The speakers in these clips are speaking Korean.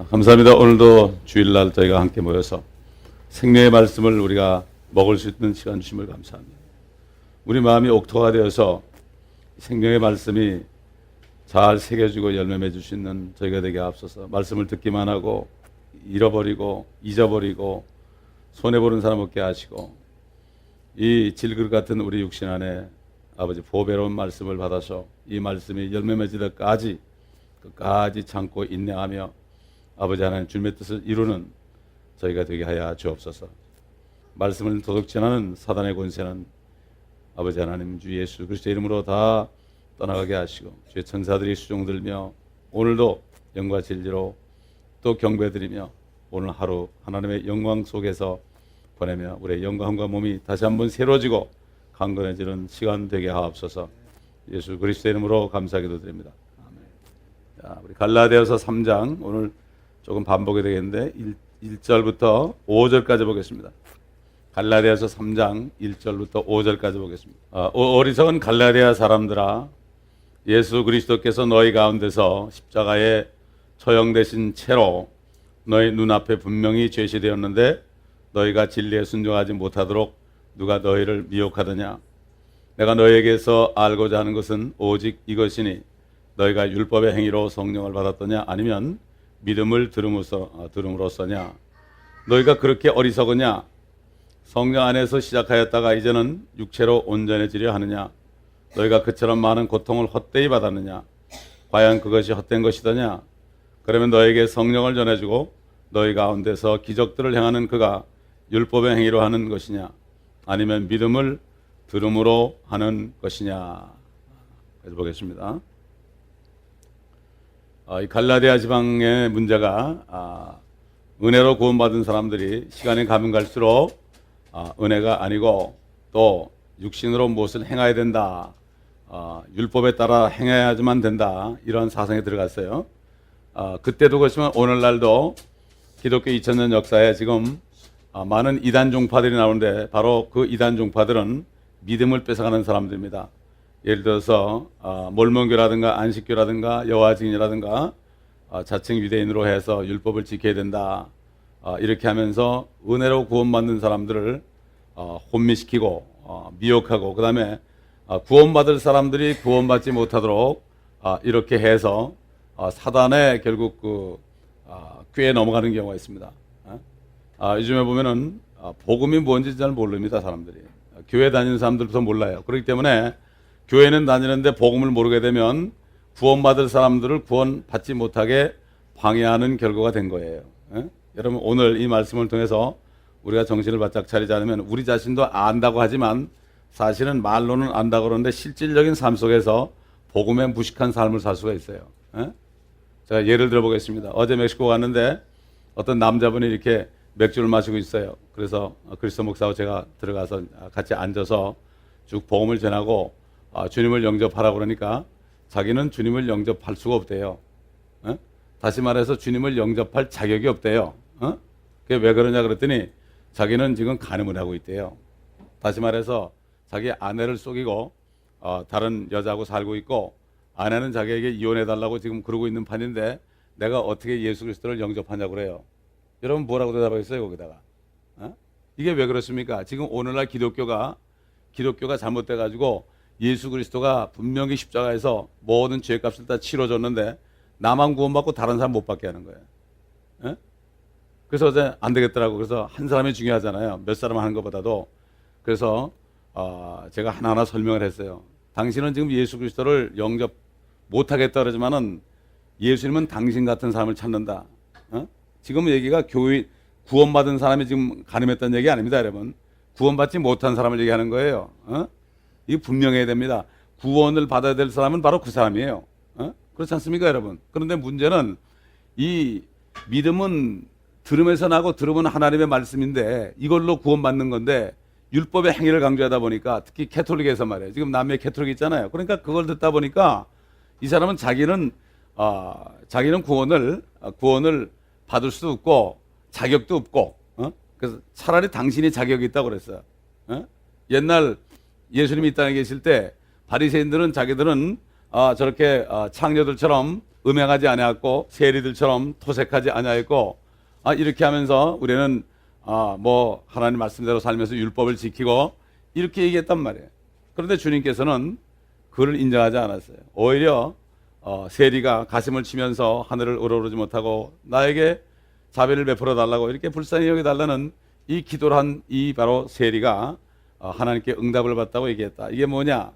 감사합니다. 오늘도 주일날 저희가 함께 모여서 생명의 말씀을 우리가 먹을 수 있는 시간 주심을 감사합니다. 우리 마음이 옥토가 되어서 생명의 말씀이 잘 새겨지고 열매 맺을 수 있는 저희가 되게 앞서서 말씀을 듣기만 하고 잃어버리고 잊어버리고 손해보는 사람 없게 하시고 이 질그릇 같은 우리 육신 안에 아버지 보배로운 말씀을 받아서 이 말씀이 열매 맺을 때까지 끝까지 참고 인내하며 아버지 하나님 주님의 뜻을 이루는 저희가 되게 하여 주옵소서. 말씀을 도둑질하는 사단의 권세는 아버지 하나님 주 예수 그리스도의 이름으로 다 떠나가게 하시고 주의 천사들이 수종들며 오늘도 영과 진리로 또 경배드리며 오늘 하루 하나님의 영광 속에서 보내며 우리의 영광과 몸이 다시 한번 새로워지고 강건해지는 시간 되게 하옵소서. 예수 그리스도의 이름으로 감사기도 드립니다. 아멘. 자, 우리 갈라디아서 3장 오늘 조금 반복이 되겠는데 1절부터 5절까지 보겠습니다. 갈라디아서 3장 1절부터 5절까지 보겠습니다. 어리석은 갈라디아 사람들아, 예수 그리스도께서 너희 가운데서 십자가에 처형되신 채로 너희 눈앞에 분명히 제시되었는데 너희가 진리에 순종하지 못하도록 누가 너희를 미혹하더냐. 내가 너희에게서 알고자 하는 것은 오직 이것이니 너희가 율법의 행위로 성령을 받았더냐 아니면 믿음을 들음으로써냐. 너희가 그렇게 어리석으냐. 성령 안에서 시작하였다가 이제는 육체로 온전해지려 하느냐. 너희가 그처럼 많은 고통을 헛되이 받았느냐. 과연 그것이 헛된 것이더냐. 그러면 너에게 성령을 전해주고 너희 가운데서 기적들을 행하는 그가 율법의 행위로 하는 것이냐 아니면 믿음을 들음으로 하는 것이냐. 그래서 보겠습니다. 이 갈라디아 지방의 문제가 은혜로 구원받은 사람들이 시간이 가면 갈수록 은혜가 아니고 또 육신으로 무엇을 행해야 된다, 율법에 따라 행해야지만 된다, 이런 사상에 들어갔어요. 그때도 그렇지만 오늘날도 기독교 2000년 역사에 지금 많은 이단 종파들이 나오는데 바로 그 이단 종파들은 믿음을 뺏어가는 사람들입니다. 예를 들어서 몰몬교라든가 안식교라든가 여호와 증인이라든가 자칭 유대인으로 해서 율법을 지켜야 된다, 이렇게 하면서 은혜로 구원받는 사람들을 혼미시키고 미혹하고 그 다음에 구원받을 사람들이 구원받지 못하도록 이렇게 해서 사단에 결국 꾀에 넘어가는 경우가 있습니다. 요즘에 보면은 복음이 뭔지 잘 모릅니다. 사람들이 교회 다니는 사람들부터 몰라요. 그렇기 때문에 교회는 다니는데 복음을 모르게 되면 구원받을 사람들을 구원받지 못하게 방해하는 결과가 된 거예요. 여러분 오늘 이 말씀을 통해서 우리가 정신을 바짝 차리지 않으면 우리 자신도 안다고 하지만 사실은 말로는 안다고 그러는데 실질적인 삶 속에서 복음에 무식한 삶을 살 수가 있어요. 제가 예를 들어 보겠습니다. 어제 멕시코 갔는데 어떤 남자분이 이렇게 맥주를 마시고 있어요. 그래서 그리스도 목사하고 제가 들어가서 같이 앉아서 쭉 복음을 전하고 주님을 영접하라고 그러니까 자기는 주님을 영접할 수가 없대요. 다시 말해서 주님을 영접할 자격이 없대요. 그게 왜 그러냐 그랬더니 자기는 지금 간음을 하고 있대요. 다시 말해서 자기 아내를 속이고 다른 여자하고 살고 있고 아내는 자기에게 이혼해달라고 지금 그러고 있는 판인데 내가 어떻게 예수 그리스도를 영접하냐고 그래요. 여러분 뭐라고 대답하겠어요 거기다가? 이게 왜 그렇습니까? 지금 오늘날 기독교가 잘못돼가지고 예수 그리스도가 분명히 십자가에서 모든 죄값을 다 치러줬는데 나만 구원받고 다른 사람 못 받게 하는 거예요. 그래서 어제 안 되겠더라고. 그래서 한 사람이 중요하잖아요. 몇 사람 하는 것보다도. 그래서 제가 하나하나 설명을 했어요. 당신은 지금 예수 그리스도를 영접 못하겠다 그러지만은 예수님은 당신 같은 사람을 찾는다. 지금 얘기가 구원받은 사람이 지금 간음했다는 얘기 아닙니다, 여러분. 구원받지 못한 사람을 얘기하는 거예요. 이게 분명해야 됩니다. 구원을 받아야 될 사람은 바로 그 사람이에요. 그렇지 않습니까, 여러분? 그런데 문제는 이 믿음은 들음에서 나고 들음은 하나님의 말씀인데 이걸로 구원받는 건데 율법의 행위를 강조하다 보니까 특히 캐톨릭에서 말이에요. 지금 남미에 캐톨릭 있잖아요. 그러니까 그걸 듣다 보니까 이 사람은 자기는 구원을 받을 수도 없고 자격도 없고 그래서 차라리 당신이 자격이 있다고 그랬어요. 옛날 예수님이 이 땅에 계실 때 바리새인들은 자기들은 저렇게 창녀들처럼 음행하지 아니하였고 세리들처럼 토색하지 아니하였고 이렇게 하면서 우리는 뭐 하나님 말씀대로 살면서 율법을 지키고 이렇게 얘기했단 말이에요. 그런데 주님께서는 그를 인정하지 않았어요. 오히려 세리가 가슴을 치면서 하늘을 우러르지 못하고 나에게 자비를 베풀어 달라고 이렇게 불쌍히 여겨달라는 이 기도를 한 이 바로 세리가 하나님께 응답을 받다고 얘기했다. 이게 뭐냐?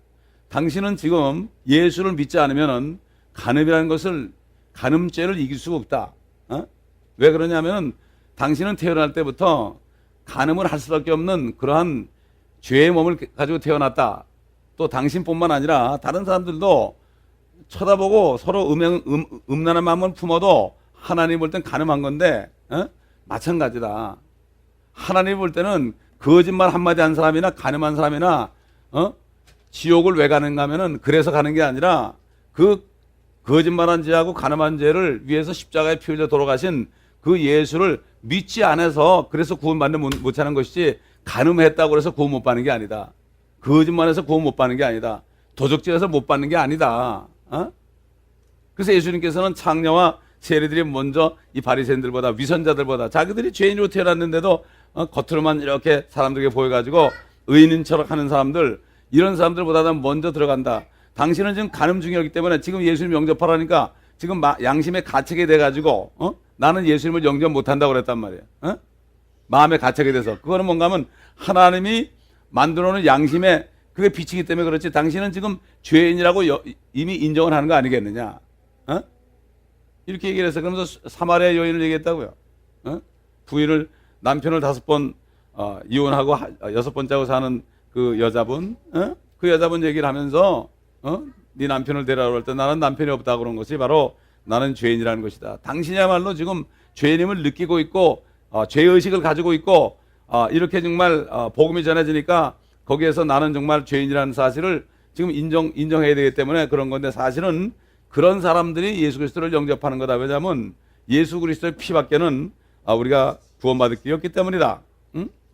당신은 지금 예수를 믿지 않으면은 간음이라는 것을 간음죄를 이길 수가 없다. 왜 그러냐면은 당신은 태어날 때부터 간음을 할 수밖에 없는 그러한 죄의 몸을 가지고 태어났다. 또 당신뿐만 아니라 다른 사람들도 쳐다보고 서로 음란한 마음을 품어도 하나님 볼 땐 간음한 건데 마찬가지다. 하나님 볼 때는 거짓말 한마디 한 사람이나 간음한 사람이나 지옥을 왜 가는가 하면은 그래서 가는 게 아니라 그 거짓말한 죄하고 간음한 죄를 위해서 십자가에 피 흘려 돌아가신 그 예수를 믿지 않아서 그래서 구원받는 못하는 것이지 간음했다고 해서 구원 못 받는 게 아니다. 거짓말해서 구원 못 받는 게 아니다. 도적질해서 못 받는 게 아니다. 그래서 예수님께서는 창녀와 세리들이 먼저 이 바리새인들보다 위선자들보다 자기들이 죄인으로 태어났는데도 겉으로만 이렇게 사람들에게 보여가지고 의인인 척 하는 사람들 이런 사람들보다는 먼저 들어간다. 당신은 지금 간음 중이었기 때문에 지금 예수님 영접하라니까 지금 양심에 가책이 돼가지고 나는 예수님을 영접 못한다고 그랬단 말이에요. 마음에 가책이 돼서 그거는 뭔가 하면 하나님이 만들어놓은 양심에 그게 비치기 때문에 그렇지 당신은 지금 죄인이라고 이미 인정을 하는 거 아니겠느냐. 이렇게 얘기를 해서 그러면서 사마리아 여인을 얘기했다고요. 부인을 남편을 5번 이혼하고 6번째하고 사는 그 여자분 그 여자분 얘기를 하면서 네 남편을 데려오라 할 때 나는 남편이 없다고 그런 것이 바로 나는 죄인이라는 것이다. 당신이야말로 지금 죄인임을 느끼고 있고 죄의식을 가지고 있고 이렇게 정말 복음이 전해지니까 거기에서 나는 정말 죄인이라는 사실을 지금 인정해야 되기 때문에 그런 건데 사실은 그런 사람들이 예수 그리스도를 영접하는 거다. 왜냐하면 예수 그리스도의 피밖에는 우리가 구원받을 게 없기 때문이다.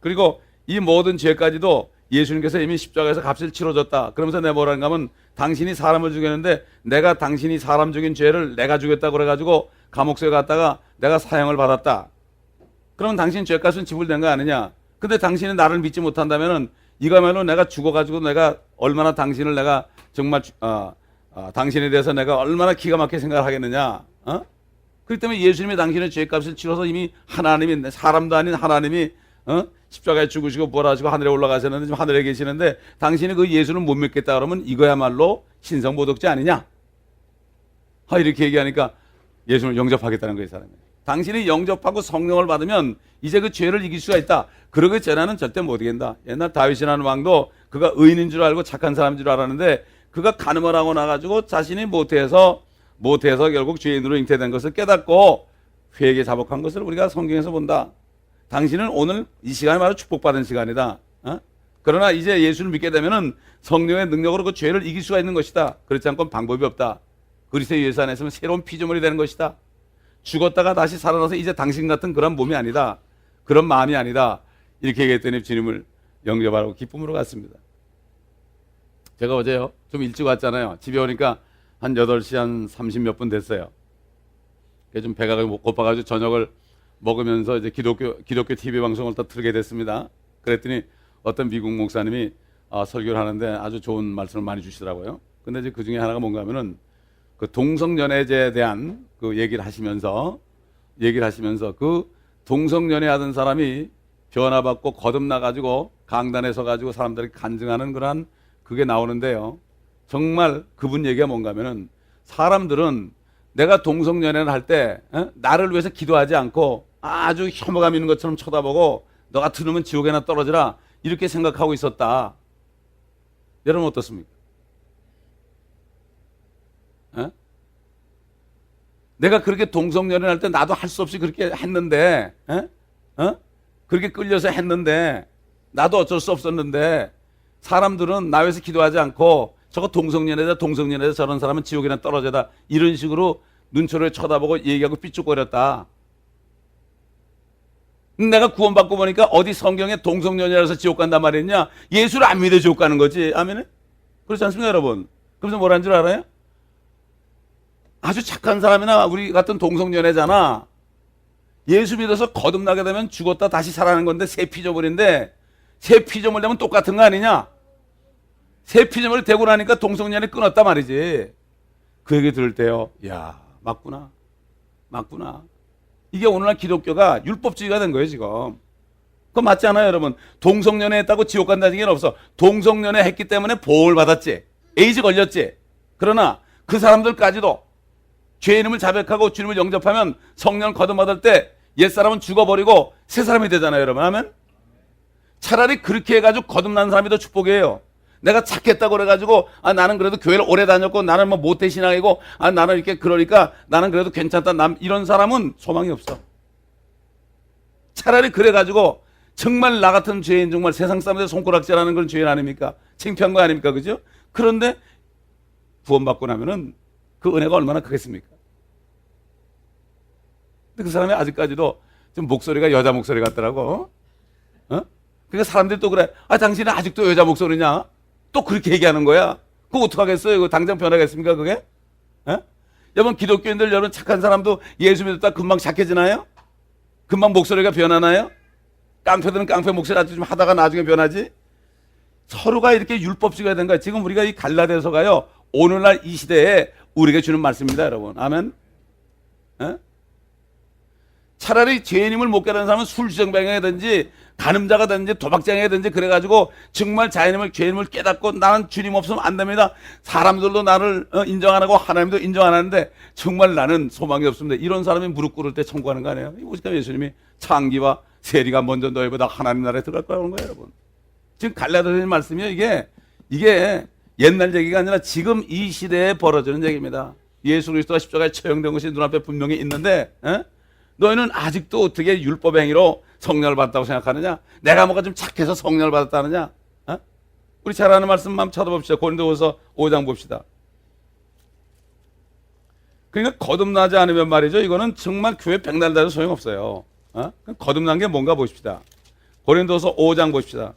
그리고 이 모든 죄까지도 예수님께서 이미 십자가에서 값을 치러줬다. 그러면서 내가 뭐라는가 하면 당신이 사람을 죽였는데 내가 당신이 사람 죽인 죄를 내가 죽였다고 그래가지고 감옥소에 갔다가 내가 사형을 받았다. 그러면 당신 죄값은 지불된 거 아니냐. 근데 당신이 나를 믿지 못한다면은 이거야말로 내가 죽어가지고 내가 얼마나 당신을 내가 정말 당신에 대해서 내가 얼마나 기가 막히게 생각을 하겠느냐. 그렇기 때문에 예수님이 당신의 죄값을 치러서 이미 하나님이 사람도 아닌 하나님이 십자가에 죽으시고 부활하시고 하늘에 올라가셨는데 지금 하늘에 계시는데 당신이 그 예수를 못 믿겠다 그러면 이거야말로 신성모독죄 아니냐. 이렇게 얘기하니까 예수를 영접하겠다는 거예요, 사람이. 당신이 영접하고 성령을 받으면 이제 그 죄를 이길 수가 있다. 그러기 전에는 절대 못 이긴다. 옛날 다윗이라는 왕도 그가 의인인 줄 알고 착한 사람인 줄 알았는데 그가 간음을 하고 나가지고 자신이 못해서 결국 죄인으로 잉태된 것을 깨닫고 회개 자복한 것을 우리가 성경에서 본다. 당신은 오늘 이 시간이 바로 축복받은 시간이다. 그러나 이제 예수를 믿게 되면은 성령의 능력으로 그 죄를 이길 수가 있는 것이다. 그렇지 않고는 방법이 없다. 그리스도의 예수 안에 있으면 새로운 피조물이 되는 것이다. 죽었다가 다시 살아나서 이제 당신 같은 그런 몸이 아니다. 그런 마음이 아니다. 이렇게 얘기했더니 주님을 영접하라고 기쁨으로 갔습니다. 제가 어제요 좀 일찍 왔잖아요. 집에 오니까 한 8시 한 30 몇 분 됐어요. 좀 배가 고파가지고 저녁을 먹으면서 이제 기독교 TV 방송을 또 틀게 됐습니다. 그랬더니 어떤 미국 목사님이 설교를 하는데 아주 좋은 말씀을 많이 주시더라고요. 근데 이제 그 중에 하나가 뭔가 하면은 그 동성연애제에 대한 그 얘기를 하시면서 그 동성연애 하던 사람이 변화받고 거듭나가지고 강단에 서가지고 사람들이 간증하는 그런 그게 나오는데요. 정말 그분 얘기가 뭔가 하면은 사람들은 내가 동성연애를 할 때 나를 위해서 기도하지 않고 아주 혐오감 있는 것처럼 쳐다보고 너 같은 놈은 지옥에나 떨어지라 이렇게 생각하고 있었다. 여러분 어떻습니까? 내가 그렇게 동성연애를 할 때 나도 할 수 없이 그렇게 했는데 그렇게 끌려서 했는데 나도 어쩔 수 없었는데 사람들은 나 위해서 기도하지 않고 저거 동성연애다 저런 사람은 지옥이나 떨어져다 이런 식으로 눈초리를 쳐다보고 얘기하고 삐죽거렸다. 내가 구원받고 보니까 어디 성경에 동성연애라서 지옥 간단 말이냐. 예수를 안 믿어 지옥 가는 거지. 아멘. 그렇지 않습니까 여러분? 그래서 뭐라는 줄 알아요? 아주 착한 사람이나 우리 같은 동성연애잖아. 예수 믿어서 거듭나게 되면 죽었다 다시 살아나는 건데 새 피조물인데 새 피조물 되면 똑같은 거 아니냐? 새 피조물이 되고 나니까 동성연애 끊었단 말이지. 그 얘기 들을 때요. 야, 맞구나. 맞구나. 이게 오늘날 기독교가 율법주의가 된 거예요, 지금. 그거 맞지 않아요, 여러분? 동성연애 했다고 지옥 간다는 얘기는 없어. 동성연애 했기 때문에 보호를 받았지. 에이즈 걸렸지. 그러나 그 사람들까지도 죄 이름을 자백하고 주님을 영접하면 성령 거듭받을 때 옛사람은 죽어버리고 새 사람이 되잖아요, 여러분. 아멘? 차라리 그렇게 해가지고 거듭난 사람이 더 축복이에요. 내가 착했다고 그래가지고 나는 그래도 교회를 오래 다녔고 나는 뭐 모태신앙이고 나는 이렇게 그러니까 나는 그래도 괜찮다. 이런 사람은 소망이 없어. 차라리 그래가지고 정말 나 같은 죄인 정말 세상 사람들 손가락질하는 그런 죄인 아닙니까? 창피한 거 아닙니까? 그죠? 그런데 구원받고 나면은 그 은혜가 얼마나 크겠습니까? 근데 그 사람이 아직까지도 좀 목소리가 여자 목소리 같더라고. 그러니까 사람들이 또 그래. 당신은 아직도 여자 목소리냐? 또 그렇게 얘기하는 거야. 그거 어떡하겠어요? 이거 당장 변하겠습니까? 그게? 여러분 기독교인들 여러분 착한 사람도 예수 믿었다 금방 착해지나요? 금방 목소리가 변하나요? 깡패들은 깡패 목소리 아주 좀 하다가 나중에 변하지? 서로가 이렇게 율법주의가 된 거야. 지금 우리가 이 갈라디아서가요. 오늘날 이 시대에 우리에게 주는 말씀입니다, 여러분. 아멘. 차라리 죄인임을 못 깨달은 사람은 술주정뱅이든지 간음자가 되든지 도박장이든지 그래가지고 정말 죄인임을 깨닫고 나는 주님 없으면 안 됩니다. 사람들도 나를 인정 안 하고 하나님도 인정 안 하는데 정말 나는 소망이 없습니다. 이런 사람이 무릎 꿇을 때 청구하는 거 아니에요? 보니까 예수님이 창기와 세리가 먼저 너희보다 하나님 나라에 들어갈 거라는 거예요, 여러분. 지금 갈라디아서 말씀이요. 이게 옛날 얘기가 아니라 지금 이 시대에 벌어지는 얘기입니다. 예수 그리스도가 십자가에 처형된 것이 눈앞에 분명히 있는데 너희는 아직도 어떻게 율법의 행위로 성령을 받았다고 생각하느냐? 내가 뭐가 좀 착해서 성령을 받았다느냐? 우리 잘 아는 말씀 한번 찾아봅시다. 고린도후서 5장 봅시다. 그러니까 거듭나지 않으면 말이죠. 이거는 정말 교회 백날 다녀도 소용없어요. 거듭난 게 뭔가 보십시다. 고린도후서 5장 보십시다.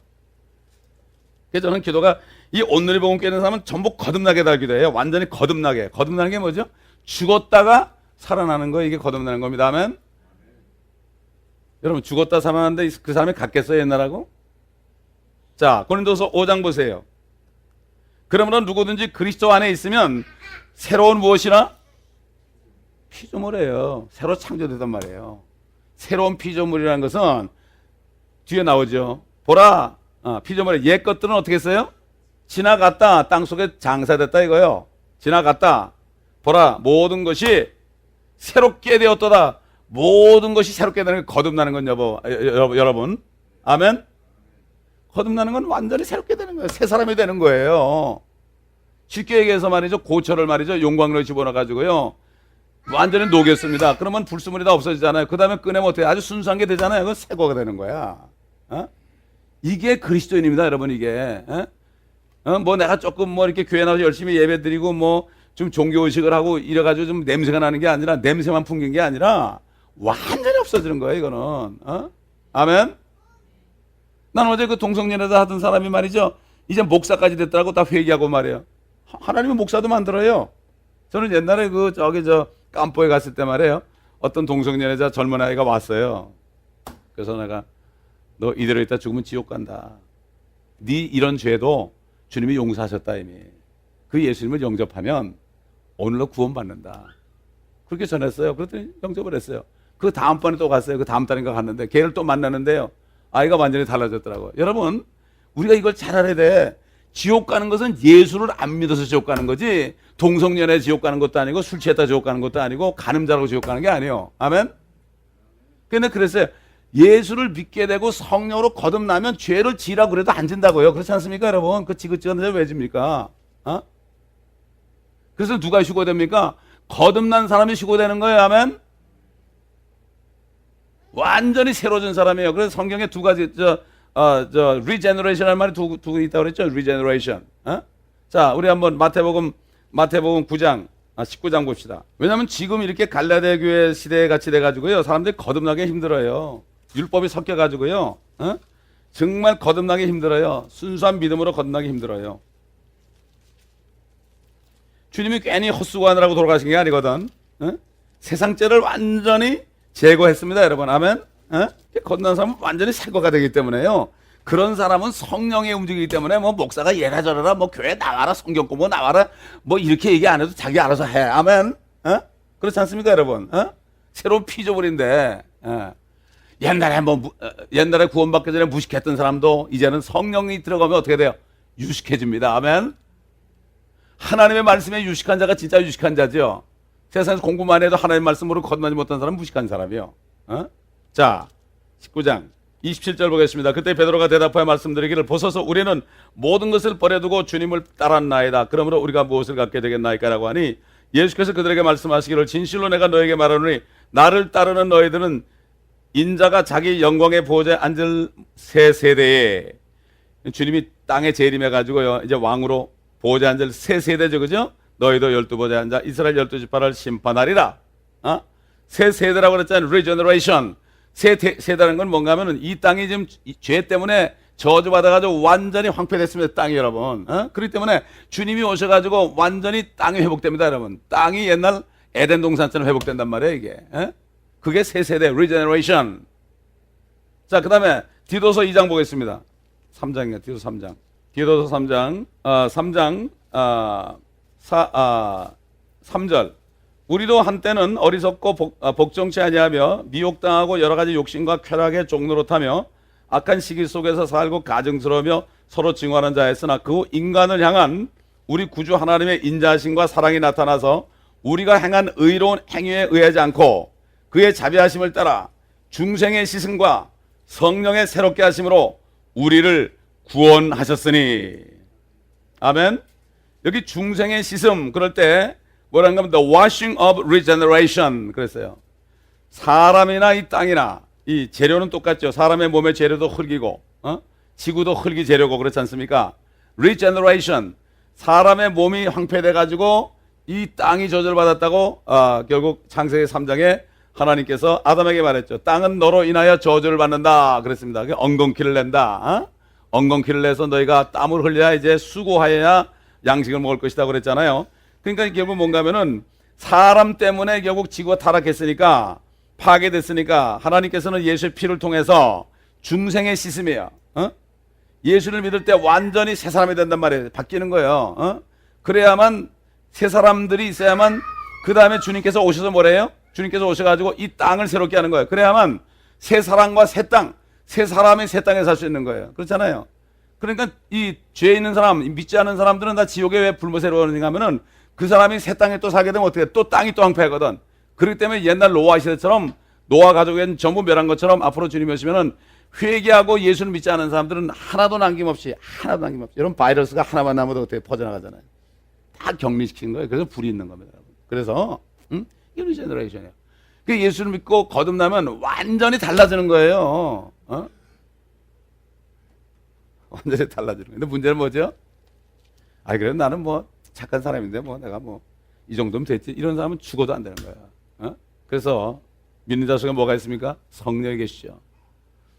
그래서 저는 기도가 이 오늘의 복음 깨는 사람은 전부 거듭나게 달기도 해요. 완전히 거듭나게. 거듭나는 게 뭐죠? 죽었다가 살아나는 거, 이게 거듭나는 겁니다. 아멘. 여러분 죽었다 살아났는데 그 사람이 같겠어요, 옛날하고? 자, 고린도서 5장 보세요. 그러므로 누구든지 그리스도 안에 있으면 새로운 무엇이나 피조물이에요. 새로 창조되단 말이에요. 새로운 피조물이라는 것은 뒤에 나오죠. 보라, 피조물의 옛 것들은 어떻게 했어요? 지나갔다. 땅속에 장사됐다 이거요. 지나갔다. 보라, 모든 것이 새롭게 되었도다. 모든 것이 새롭게 되는 게 거듭나는 건 여러분. 아멘. 거듭나는 건 완전히 새롭게 되는 거예요. 새 사람이 되는 거예요. 쉽게 얘기해서 말이죠. 고철을 말이죠. 용광로에 집어넣어가지고요. 완전히 녹였습니다. 그러면 불순물이 다 없어지잖아요. 그 다음에 꺼내면 어떻게 아주 순수한 게 되잖아요. 그건 새 거가 되는 거야. 이게 그리스도인입니다, 여러분. 이게 뭐 내가 조금 뭐 이렇게 교회 나와서 열심히 예배 드리고 뭐 좀 종교의식을 하고 이래가지고 좀 냄새가 나는 게 아니라 냄새만 풍긴 게 아니라 완전히 없어지는 거예요, 이거는. 아멘. 난 어제 그 동성연애자 하던 사람이 말이죠. 이제 목사까지 됐다고 다 회개하고 말이에요. 하나님은 목사도 만들어요. 저는 옛날에 깜포에 갔을 때 말이에요. 어떤 동성연애자 젊은 아이가 왔어요. 그래서 내가 너 이대로 있다 죽으면 지옥 간다. 네 이런 죄도 주님이 용서하셨다 이미. 그 예수님을 영접하면 오늘로 구원받는다. 그렇게 전했어요. 그랬더니 영접을 했어요. 그 다음번에 또 갔어요. 그 다음 달인가 갔는데 걔를 또 만나는데요. 아이가 완전히 달라졌더라고요. 여러분 우리가 이걸 잘 알아야 돼. 지옥 가는 것은 예수를 안 믿어서 지옥 가는 거지 동성연애 지옥 가는 것도 아니고 술 취했다 지옥 가는 것도 아니고 간음자라고 지옥 가는 게 아니에요. 아멘. 근데 그랬어요. 예수를 믿게 되고 성령으로 거듭나면 죄를 지라고 그래도 안 진다고요. 그렇지 않습니까 여러분? 그 지긋지긋한 죄 왜 집니까? 그래서 누가 휴고됩니까? 거듭난 사람이 휴고되는 거예요. 아멘. 완전히 새로워진 사람이에요. 그래서 성경에 두 가지 regeneration 할 말이 두 있다고 그랬죠. regeneration. 자, 우리 한번 마태복음 9장 19장 봅시다. 왜냐하면 지금 이렇게 갈라디아 교회 시대에 같이 돼가지고요. 사람들이 거듭나기 힘들어요. 율법이 섞여가지고요. 정말 거듭나기 힘들어요. 순수한 믿음으로 거듭나기 힘들어요. 주님이 괜히 헛수고하느라고 돌아가신 게 아니거든. 어? 세상 죄를 완전히 제거했습니다, 여러분. 아멘. 어? 거듭난 사람은 완전히 새 거가 되기 때문에요. 그런 사람은 성령에 움직이기 때문에 뭐 목사가 예라 저래라 뭐 교회 나와라 성경 공부 나와라 뭐 이렇게 얘기 안 해도 자기 알아서 해. 아멘. 어? 그렇지 않습니까, 여러분? 어? 새로운 피조물인데. 어. 옛날에 구원받기 전에 무식했던 사람도 이제는 성령이 들어가면 어떻게 돼요? 유식해집니다. 아멘. 하나님의 말씀에 유식한 자가 진짜 유식한 자죠. 세상에서 공부만 해도 하나님의 말씀으로 거듭나지 못한 사람은 무식한 사람이요. 어? 자, 19장 27절 보겠습니다. 그때 베드로가 대답하여 말씀드리기를 보소서 우리는 모든 것을 버려두고 주님을 따랐나이다. 그러므로 우리가 무엇을 갖게 되겠나이까라고 하니 예수께서 그들에게 말씀하시기를 진실로 내가 너에게 말하노니 나를 따르는 너희들은 인자가 자기 영광의 보호자에 앉을 새 세대에 주님이 땅에 재림해가지고요 이제 왕으로 보호자에 앉을 새 세대죠, 그죠? 너희도 12보좌에 앉아 이스라엘 12지파를 심판하리라. 어? 새 세대라고 그랬잖아요. regeneration. 새 세대라는 건 뭔가 하면은 이 땅이 지금 죄 때문에 저주받아가지고 완전히 황폐됐습니다, 땅이 여러분. 어? 그렇기 때문에 주님이 오셔가지고 완전히 땅이 회복됩니다, 여러분. 땅이 옛날 에덴 동산처럼 회복된단 말이에요, 이게. 어? 그게 새 세대, regeneration. 자, 그 다음에 디도서 2장 보겠습니다. 3장이에요, 디도서 3장. 디도서 3장, 3절. 우리도 한때는 어리석고 복종치 아니하며 미혹당하고 여러 가지 욕심과 쾌락의 종로로 타며 악한 시기 속에서 살고 가증스러우며 서로 증오하는 자였으나 그 후 인간을 향한 우리 구주 하나님의 인자하심과 사랑이 나타나서 우리가 행한 의로운 행위에 의하지 않고 그의 자비하심을 따라 중생의 시승과 성령의 새롭게 하심으로 우리를 구원하셨으니. 아멘. 여기 중생의 씻음 그럴 때 뭐라는 가 the washing of regeneration 그랬어요. 사람이나 이 땅이나 이 재료는 똑같죠. 사람의 몸의 재료도 흙이고 지구도 흙이 재료고 그렇지 않습니까? regeneration 사람의 몸이 황폐돼 가지고 이 땅이 저주받았다고 결국 창세기 3장에 하나님께서 아담에게 말했죠. 땅은 너로 인하여 저주를 받는다 그랬습니다. 엉겅퀴를 낸다. 엉겅퀴를 내서 너희가 땀을 흘려야 이제 수고하여야 양식을 먹을 것이다 그랬잖아요. 그러니까 결국 뭔가 하면은 사람 때문에 결국 지구가 타락했으니까 파괴됐으니까 하나님께서는 예수의 피를 통해서 중생의 씻음이에요. 예수를 믿을 때 완전히 새 사람이 된단 말이에요. 바뀌는 거예요. 그래야만 새 사람들이 있어야만 그 다음에 주님께서 오셔서 뭐래요? 주님께서 오셔가지고 이 땅을 새롭게 하는 거예요. 그래야만 새 사람과 새 땅, 새 사람이 새 땅에 살 수 있는 거예요. 그렇잖아요. 그러니까 이 죄 있는 사람, 믿지 않은 사람들은 다 지옥에 왜 불못새로 오는가 하면은 그 사람이 새 땅에 또 살게 되면 어떻게 돼? 또 땅이 또 황폐하거든. 그렇기 때문에 옛날 노아 시대처럼 노아 가족은 전부 멸한 것처럼 앞으로 주님이 오시면은 회개하고 예수를 믿지 않은 사람들은 하나도 남김없이 여러분 바이러스가 하나만 남아도 어떻게 퍼져나가잖아요. 다 격리시키는 거예요. 그래서 불이 있는 겁니다, 여러분. 그래서 이게 리제너레이션이에요. 그 예수를 믿고 거듭나면 완전히 달라지는 거예요. 완전히 달라지는 거예요. 근데 문제는 뭐죠? 그래 나는 뭐 착한 사람인데 뭐 내가 뭐 이 정도면 됐지. 이런 사람은 죽어도 안 되는 거야. 그래서 믿는 자 속에 뭐가 있습니까? 성령이 계시죠.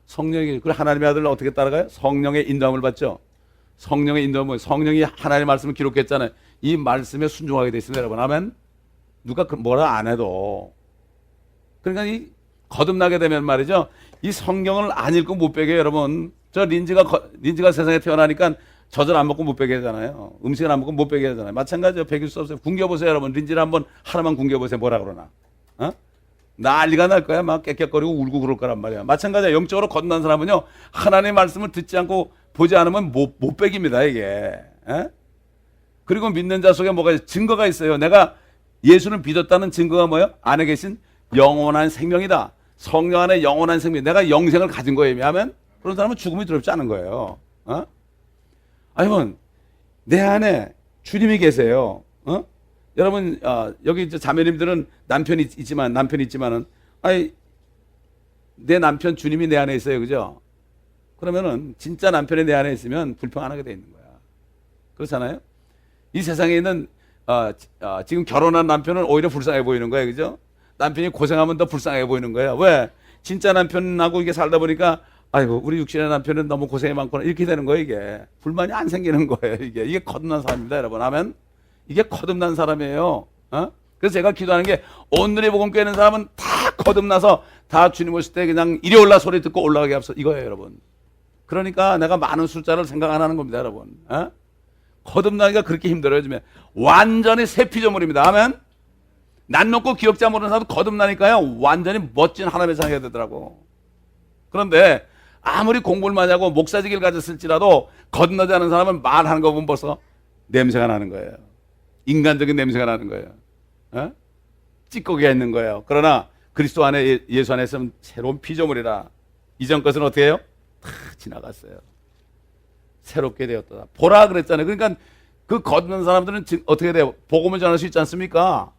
성령이 계시죠. 그리고 하나님의 아들을 어떻게 따라가요? 성령의 인도함을 받죠. 성령의 인도함은 성령이 하나님의 말씀을 기록했잖아요. 이 말씀에 순종하게 돼 있습니다, 여러분. 아멘. 누가 뭐라 안 해도. 그러니까 이 거듭나게 되면 말이죠. 이 성경을 안 읽고 못 베게 여러분. 저 린지가 세상에 태어나니까 젖을 안 먹고 못 베게 하잖아요. 음식을 안 먹고 못 베게 하잖아요. 마찬가지로 베길 수 없어요. 굶겨보세요, 여러분. 린지를 한번 하나만 굶겨보세요. 뭐라 그러나. 난리가 날 거야. 막 깨끗거리고 울고 그럴 거란 말이야. 마찬가지야. 영적으로 거듭난 사람은요. 하나님의 말씀을 듣지 않고 보지 않으면 못 베깁니다, 이게. 그리고 믿는 자 속에 뭐가 증거가 있어요. 내가 예수를 믿었다는 증거가 뭐예요? 안에 계신 영원한 생명이다. 성령 안에 영원한 생명. 내가 영생을 가진 거예요. 하면 그런 사람은 죽음이 두렵지 않은 거예요. 아니면 내 안에 주님이 계세요. 여러분 여기 이제 자매님들은 남편이 있지만은 내 남편 주님이 내 안에 있어요, 그죠? 그러면은 진짜 남편이 내 안에 있으면 불평 안 하게 돼 있는 거야. 그렇잖아요? 이 세상에 있는 지금 결혼한 남편은 오히려 불쌍해 보이는 거예요, 그죠? 남편이 고생하면 더 불쌍해 보이는 거예요. 왜? 진짜 남편하고 이게 살다 보니까 아이고 우리 육신의 남편은 너무 고생이 많구나 이렇게 되는 거예요. 이게 불만이 안 생기는 거예요. 이게 거듭난 사람입니다, 여러분. 아멘. 이게 거듭난 사람이에요. 그래서 제가 기도하는 게 오늘의 복음 꿰는 사람은 다 거듭나서 다 주님 오실 때 그냥 이리 올라 소리 듣고 올라가게 앞서 이거예요, 여러분. 그러니까 내가 많은 숫자를 생각 안 하는 겁니다, 여러분. 거듭나기가 그렇게 힘들어요, 요즘에. 완전히 새 피조물입니다. 아멘. 난 놓고 기억자 모르는 사람도 거듭나니까요, 완전히 멋진 하나님의 자녀가 되더라고. 그런데 아무리 공부를 많이 하고 목사직을 가졌을지라도 거듭나지 않은 사람은 말하는 거 보면 벌써 냄새가 나는 거예요. 인간적인 냄새가 나는 거예요. 찌꺼기가 있는 거예요. 그러나 그리스도 안에, 예수 안에 있으면 새로운 피조물이라. 이전 것은 어떻게 해요? 다 지나갔어요. 새롭게 되었다. 보라 그랬잖아요. 그러니까 그 거듭난 사람들은 어떻게 돼요? 복음을 전할 수 있지 않습니까?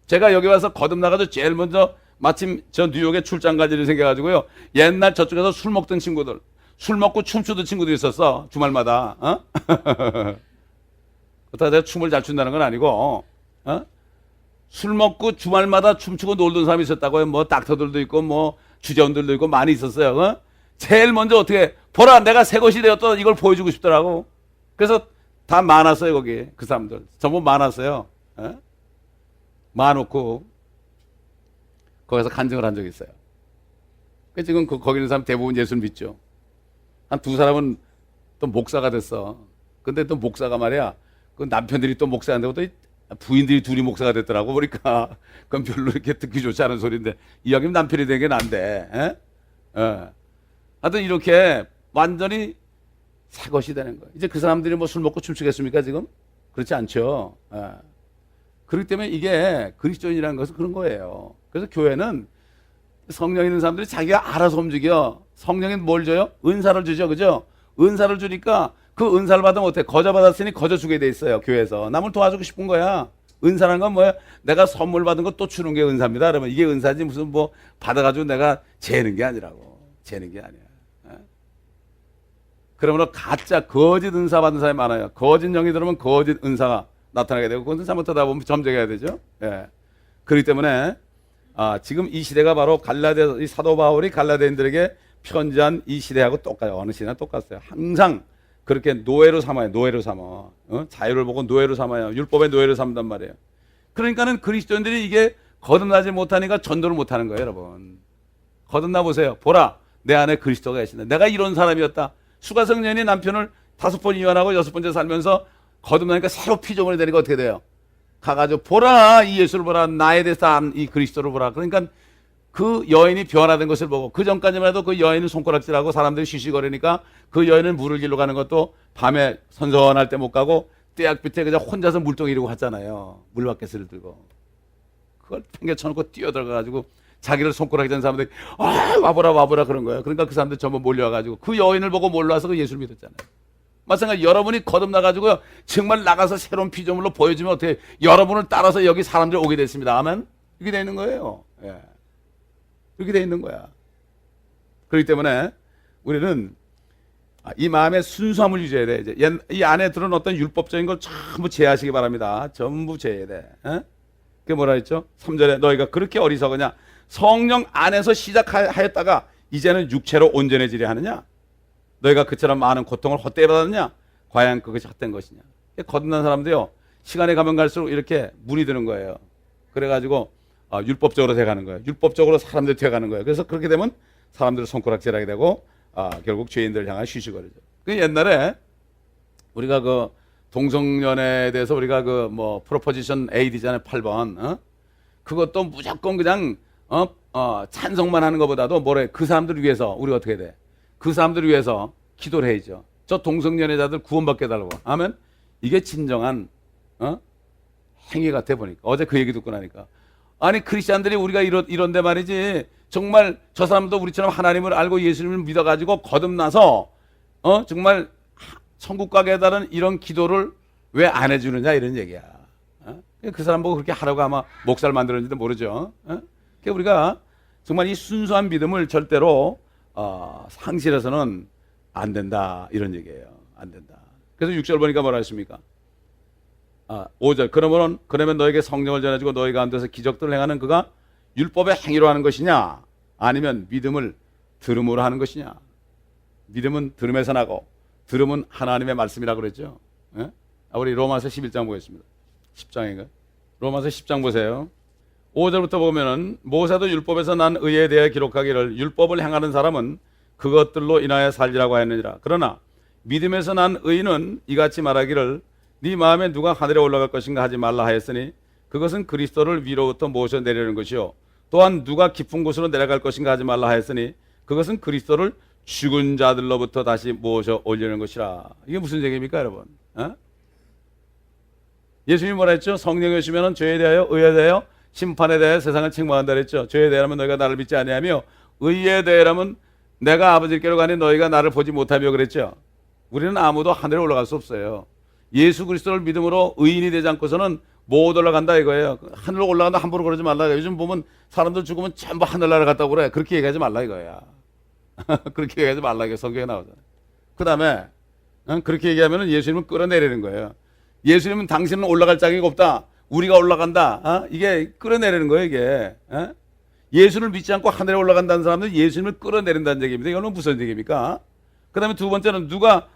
제가 여기 와서 거듭나가지고 제일 먼저 마침 저 뉴욕에 출장 갈 일이 생겨가지고요. 옛날 저쪽에서 술 먹던 친구들, 술 먹고 춤추던 친구들이 있었어. 주말마다. 그렇다고 내가 춤을 잘 춘다는 건 아니고, 술 먹고 주말마다 춤추고 놀던 사람이 있었다고요. 뭐 닥터들도 있고 뭐 주재원들도 있고 많이 있었어요. 제일 먼저 어떻게 보라 내가 새 것이 되었다 이걸 보여주고 싶더라고. 그래서 다 많았어요 거기 그 사람들 전부 많았어요. 많았고 거기서 간증을 한 적이 있어요. 지금 거기 있는 사람 대부분 예수를 믿죠. 한 두 사람은 또 목사가 됐어. 근데 또 목사가 말이야 그 남편들이 또 목사 안 되고 또 부인들이 둘이 목사가 됐더라고. 보니까 그건 별로 이렇게 듣기 좋지 않은 소리인데 이왕이면 남편이 되는 게 난데. 하여튼 이렇게 완전히 새 것이 되는 거예요. 이제 그 사람들이 뭐 술 먹고 춤추겠습니까 지금? 그렇지 않죠. 그렇기 때문에 이게 그리스도인이라는 것은 그런 거예요. 그래서 교회는 성령 있는 사람들이 자기가 알아서 움직여. 성령이 뭘 줘요? 은사를 주죠. 그죠? 은사를 주니까 그 은사를 받으면 어때? 거저 받았으니 거저 주게 돼 있어요. 교회에서. 남을 도와주고 싶은 거야. 은사라는 건 뭐야? 내가 선물 받은 거 또 주는 게 은사입니다. 그러면 이게 은사지 무슨 뭐 받아가지고 내가 재는 게 아니라고. 재는 게 아니야. 그러므로 가짜 거짓 은사 받는 사람이 많아요. 거짓 영이 들으면 거짓 은사가 나타나게 되고 그것은 잘못하다 보면 점쟁해야 되죠. 그렇기 때문에 지금 이 시대가 바로 이 사도 바울이 갈라디아인들에게 편지한 이 시대하고 똑같아요. 어느 시대나 똑같아요. 항상 그렇게 노예로 삼아요. 노예로 삼아. 자유를 보고 노예로 삼아요. 율법의 노예로 삼단 말이에요. 그러니까는 그리스도인들이 이게 거듭나지 못하니까 전도를 못하는 거예요, 여러분. 거듭나 보세요. 보라, 내 안에 그리스도가 계신다. 내가 이런 사람이었다. 수가성년이 남편을 5번 이혼하고 6번째 살면서 거듭나니까 새로 피조물이 되니까 어떻게 돼요? 가가지고 보라, 이 예수를 보라, 나에 대해서 이 그리스도를 보라. 그러니까 그 여인이 변화된 것을 보고 그 전까지만 해도 그 여인은 손가락질하고 사람들이 쉬쉬거리니까 그 여인은 물을 길러 가는 것도 밤에 선선할 때 못 가고 떼약 밑에 그냥 혼자서 물동이 이러고 갔잖아요. 물바켓을 들고. 그걸 팽개쳐놓고 뛰어들어가가지고 자기를 손가락이 된 사람들이 와보라 그런 거예요. 그러니까 그 사람들 전부 몰려와가지고 그 여인을 보고 몰려와서 그 예수를 믿었잖아요. 마찬가지 여러분이 거듭나가지고요 정말 나가서 새로운 피조물로 보여주면 어떻게 여러분을 따라서 여기 사람들이 오게 됐습니다. 아멘. 이렇게 돼 있는 거예요. 이렇게 돼 있는 거야. 그렇기 때문에 우리는 이 마음의 순수함을 유지해야 돼. 이제 이 안에 들은 어떤 율법적인 걸 전부 제하시기 바랍니다. 전부 제해야 돼. 그게 뭐라 했죠? 3절에 너희가 그렇게 어리석으냐? 성령 안에서 시작하였다가 이제는 육체로 온전해지려 하느냐? 너희가 그처럼 많은 고통을 헛되이 받았느냐? 과연 그것이 헛된 것이냐? 거듭난 사람도요 시간이 가면 갈수록 이렇게 물이 드는 거예요. 그래가지고 율법적으로 돼가는 거예요. 율법적으로 사람들이 돼가는 거예요. 그래서 그렇게 되면 사람들을 손가락질하게 되고 결국 죄인들을 향해 쉬쉬거리죠. 그 옛날에 우리가 그 동성연애에 대해서 우리가 그 뭐 프로포지션 AD잖아요. 8번. 그것도 무조건 그냥 찬성만 하는 것보다도 뭐래 그 사람들을 위해서 우리가 어떻게 돼? 그 사람들을 위해서 기도를 해야죠. 저 동성연애자들 구원받게 해달라고. 아멘. 이게 진정한 행위 같아 보니까 어제 그 얘기 듣고 나니까 아니 크리스찬들이 우리가 이런데 말이지 정말 저 사람도 우리처럼 하나님을 알고 예수님을 믿어가지고 거듭나서 정말 천국 가게 해달라는 이런 기도를 왜 안 해주느냐 이런 얘기야. 그 사람 보고 그렇게 하라고 아마 목사를 만들었는지도 모르죠. 그러니까 우리가 정말 이 순수한 믿음을 절대로 상실해서는 안 된다 이런 얘기예요. 안 된다. 그래서 6절 보니까 뭐라 했습니까? 5절 그러면 너에게 성령을 전해주고 너희 가운데서 기적들을 행하는 그가 율법의 행위로 하는 것이냐 아니면 믿음을 들음으로 하는 것이냐. 믿음은 들음에서 나고 들음은 하나님의 말씀이라고 그랬죠. 우리 로마서 11장 보겠습니다. 10장인가? 로마서 10장 보세요. 5절부터 보면은 모세도 율법에서 난 의에 대해 기록하기를 율법을 행하는 사람은 그것들로 인하여 살리라고 하였느니라. 그러나 믿음에서 난 의는 이같이 말하기를 네 마음에 누가 하늘에 올라갈 것인가 하지 말라 하였으니 그것은 그리스도를 위로부터 모셔 내리는 것이요 또한 누가 깊은 곳으로 내려갈 것인가 하지 말라 하였으니 그것은 그리스도를 죽은 자들로부터 다시 모셔 올리는 것이라. 이게 무슨 얘기입니까 여러분? 예수님이 뭐라 했죠? 성령이 오시면 죄에 대하여 의에 대하여 심판에 대하여 세상을 책망한다 그랬죠. 죄에 대하면 너희가 나를 믿지 아니하며 의에 대하면 내가 아버지께로 가니 너희가 나를 보지 못하며 그랬죠. 우리는 아무도 하늘에 올라갈 수 없어요. 예수 그리스도를 믿음으로 의인이 되지 않고서는 못 올라간다 이거예요. 하늘로 올라간다 함부로 그러지 말라. 요즘 보면 사람들 죽으면 전부 하늘나라 갔다고 그래. 그렇게 얘기하지 말라 이거야. 그렇게 얘기하지 말라 이게 성경에 나오잖아요. 그 다음에 그렇게 얘기하면 예수님은 끌어내리는 거예요. 예수님은 당신은 올라갈 자격이 없다. 우리가 올라간다. 이게 끌어내리는 거예요 이게. 예수를 믿지 않고 하늘에 올라간다는 사람들은 예수님을 끌어내린다는 얘기입니다. 이거는 무슨 얘기입니까? 그 다음에 두 번째는 누가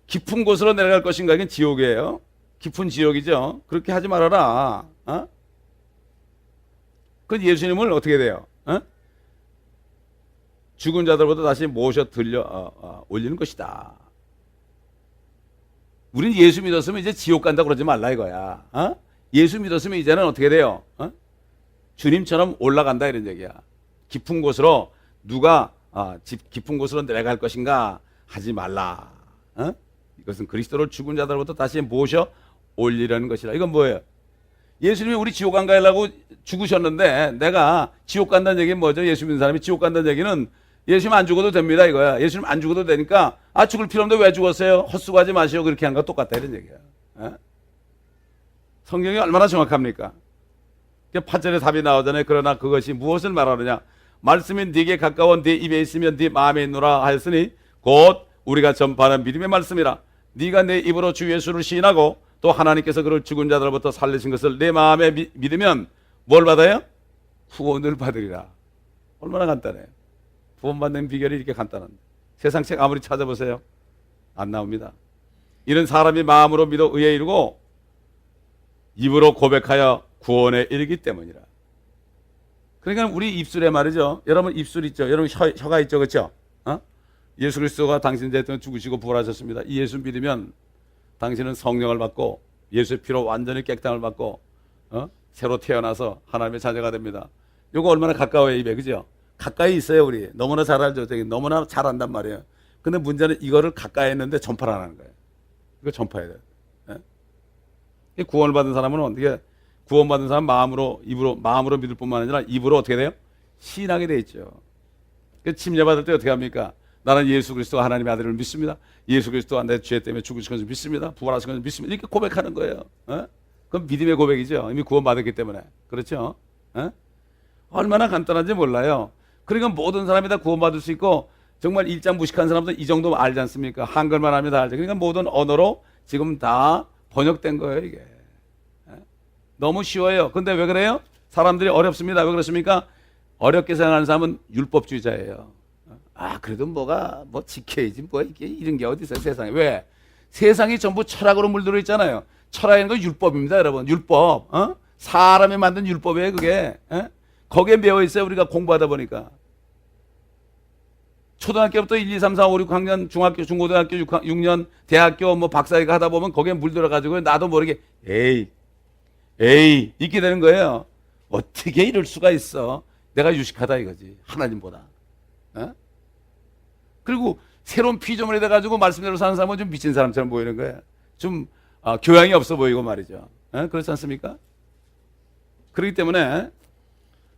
깊은 곳으로 내려갈 것인가. 이건 지옥이에요. 깊은 지옥이죠. 그렇게 하지 말아라. 그 예수님을 어떻게 돼요? 죽은 자들보다 다시 모셔 들려 올리는 것이다. 우린 예수 믿었으면 이제 지옥 간다 그러지 말라 이거야. 예수 믿었으면 이제는 어떻게 돼요? 주님처럼 올라간다 이런 얘기야. 깊은 곳으로 누가 깊은 곳으로 내려갈 것인가 하지 말라. 이것은 그리스도를 죽은 자들부터 다시 모셔 올리려는 것이라. 이건 뭐예요? 예수님이 우리 지옥 안 가려고 죽으셨는데 내가 지옥 간다는 얘기는 뭐죠? 예수 믿는 사람이 지옥 간다는 얘기는 예수님 안 죽어도 됩니다 이거야. 예수님 안 죽어도 되니까 죽을 필요 없는데 왜 죽었어요? 헛수고하지 마시오. 그렇게 한 거 똑같다 이런 얘기야. 성경이 얼마나 정확합니까? 8절에 답이 나오잖아요. 그러나 그것이 무엇을 말하느냐? 말씀이 네게 가까워 네 입에 있으면 네 마음에 있노라 하였으니 곧 우리가 전파하는 믿음의 말씀이라. 네가 내 입으로 주 예수를 시인하고 또 하나님께서 그를 죽은 자들로부터 살리신 것을 내 마음에 믿으면 뭘 받아요? 구원을 받으리라. 얼마나 간단해요. 구원받는 비결이 이렇게 간단한데 세상 책 아무리 찾아보세요. 안 나옵니다. 이는 사람이 마음으로 믿어 의에 이르고 입으로 고백하여 구원에 이르기 때문이라. 그러니까 우리 입술에 말이죠. 여러분 입술 있죠. 여러분 혀가 있죠. 그렇죠? 예수 그리스도가 당신 대통령 죽으시고 부활하셨습니다. 이 예수 믿으면 당신은 성령을 받고 예수의 피로 완전히 깨끗함을 받고 새로 태어나서 하나님의 자녀가 됩니다. 이거 얼마나 가까워요 입에. 그죠? 가까이 있어요 우리. 너무나 잘 알죠. 저기 너무나 잘 안단 말이에요. 근데 문제는 이거를 가까이 했는데 전파를 안 하는 거예요. 이거 전파해야 돼요. 구원을 받은 사람은 어떻게 구원받은 사람 마음으로 입으로 마음으로 믿을 뿐만 아니라 입으로 어떻게 돼요? 시인하게 돼 있죠. 침례받을 때 어떻게 합니까? 나는 예수 그리스도가 하나님의 아들을 믿습니다. 예수 그리스도가 내 죄 때문에 죽으신 것을 믿습니다. 부활하신 것을 믿습니다. 이렇게 고백하는 거예요. 그건 믿음의 고백이죠. 이미 구원받았기 때문에. 그렇죠? 얼마나 간단한지 몰라요. 그러니까 모든 사람이 다 구원받을 수 있고 정말 일장 무식한 사람도 이 정도 알지 않습니까? 한글만 하면 다 알죠. 그러니까 모든 언어로 지금 다 번역된 거예요 이게. 너무 쉬워요. 근데 왜 그래요? 사람들이 어렵습니다. 왜 그렇습니까? 어렵게 생각하는 사람은 율법주의자예요. 그래도 뭐가 뭐 지켜야지 뭐 이게 이런 게 어디 있어요 세상에. 왜? 세상이 전부 철학으로 물들어 있잖아요. 철학이라는 건 율법입니다 여러분. 율법. 사람이 만든 율법이에요 그게. 거기에 매여 있어요 우리가 공부하다 보니까. 초등학교부터 1, 2, 3, 4, 5, 6 학년, 중학교, 중고등학교 6년, 대학교 뭐 박사학위 하다 보면 거기에 물들어 가지고 나도 모르게 에이 있게 되는 거예요. 어떻게 이럴 수가 있어. 내가 유식하다 이거지. 하나님보다. 그리고 새로운 피조물이 돼가지고 말씀대로 사는 사람은 좀 미친 사람처럼 보이는 거예요. 좀 교양이 없어 보이고 말이죠. 그렇지 않습니까? 그렇기 때문에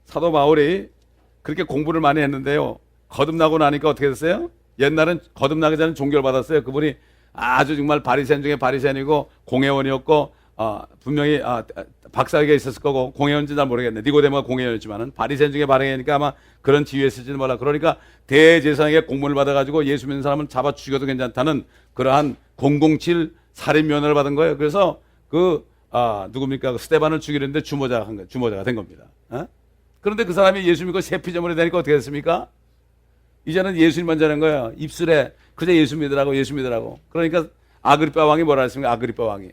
사도 바울이 그렇게 공부를 많이 했는데요. 거듭나고 나니까 어떻게 됐어요? 옛날엔 거듭나기 전에 종교를 받았어요. 그분이 아주 정말 바리새인 중에 바리새인이고 공회원이었고 분명히 박사학위가 있었을 거고 공회원인지 잘 모르겠네. 니고데모가 공회원이었지만은 바리새인 중에 바리새인이니까 아마 그런 지위에 있을지는 몰라. 그러니까 대제사장에게 공문을 받아가지고 예수 믿는 사람은 잡아 죽여도 괜찮다는 그러한 007 살인 면허를 받은 거예요. 그래서 누굽니까? 스테반을 죽이는데 주모자가 된 겁니다. 그런데 그 사람이 예수 믿고 새 피조물이 되니까 어떻게 됐습니까? 이제는 예수님만 자는 거예요. 입술에 그저 예수 믿으라고. 그러니까 아그리빠 왕이 뭐라 했습니까? 아그리빠 왕이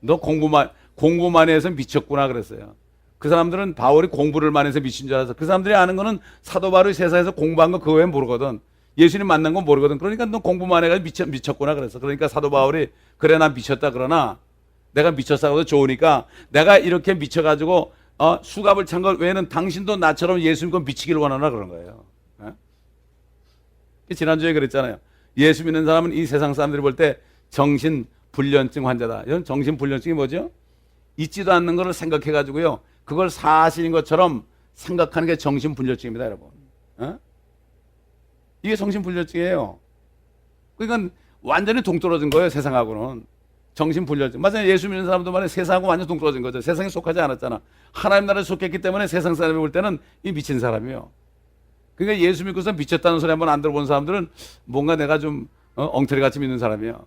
너 공부만 해서 미쳤구나 그랬어요. 그 사람들은 바울이 공부를 많이 해서 미친 줄 알아서 그 사람들이 아는 거는 사도 바울이 세상에서 공부한 거 그거 외에 모르거든. 예수님 만난 건 모르거든. 그러니까 너 공부만 해가지고 미쳤구나 그랬어. 그러니까 사도 바울이 그래 나 미쳤다 그러나 내가 미쳤다고 좋으니까 내가 이렇게 미쳐가지고 수갑을 찬 것 외에는 당신도 나처럼 예수 믿고 미치길 원하나 그런 거예요. 지난주에 그랬잖아요. 예수 믿는 사람은 이 세상 사람들이 볼 때 정신불련증 환자다. 이런 정신불련증이 뭐죠? 있지도 않는 것을 생각해가지고요. 그걸 사실인 것처럼 생각하는 게 정신불련증입니다, 여러분. 이게 정신불련증이에요. 그러니까 완전히 동떨어진 거예요, 세상하고는. 정신불련증. 맞아요. 예수 믿는 사람도 말해 세상하고 완전 동떨어진 거죠. 세상에 속하지 않았잖아. 하나님 나라에 속했기 때문에 세상 사람이 볼 때는 이 미친 사람이에요. 그러니까 예수 믿고서 미쳤다는 소리 한번 안 들어본 사람들은 뭔가 내가 좀 엉터리같이 믿는 사람이에요.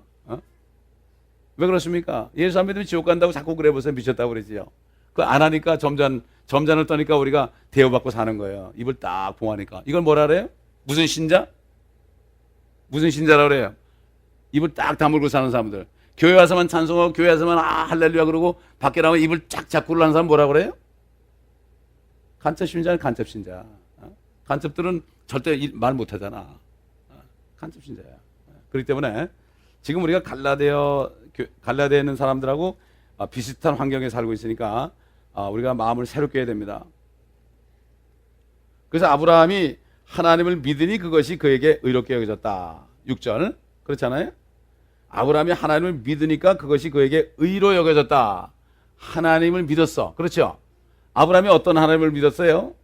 왜 그렇습니까? 예수 안 믿으면 지옥 간다고 자꾸 그래 보세요. 미쳤다고 그러지요. 그거 안 하니까 점잔을 떠니까 우리가 대우받고 사는 거예요. 입을 딱 봉하니까. 이걸 뭐라 그래요? 무슨 신자? 무슨 신자라고 그래요? 입을 딱 다물고 사는 사람들. 교회 와서만 찬송하고 교회 와서만 할렐루야 그러고 밖에 나가면 입을 쫙 잡고 하는 사람 뭐라 그래요? 간첩 신자는 간첩 신자. 간첩들은 절대 말 못하잖아. 간첩 신자야. 그렇기 때문에 지금 우리가 갈라디아에 있는 사람들하고 비슷한 환경에 살고 있으니까 우리가 마음을 새롭게 해야 됩니다. 그래서 아브라함이 하나님을 믿으니 그것이 그에게 의롭게 여겨졌다. 6절 그렇잖아요. 아브라함이 하나님을 믿으니까 그것이 그에게 의로 여겨졌다. 하나님을 믿었어. 그렇죠. 아브라함이 어떤 하나님을 믿었어요?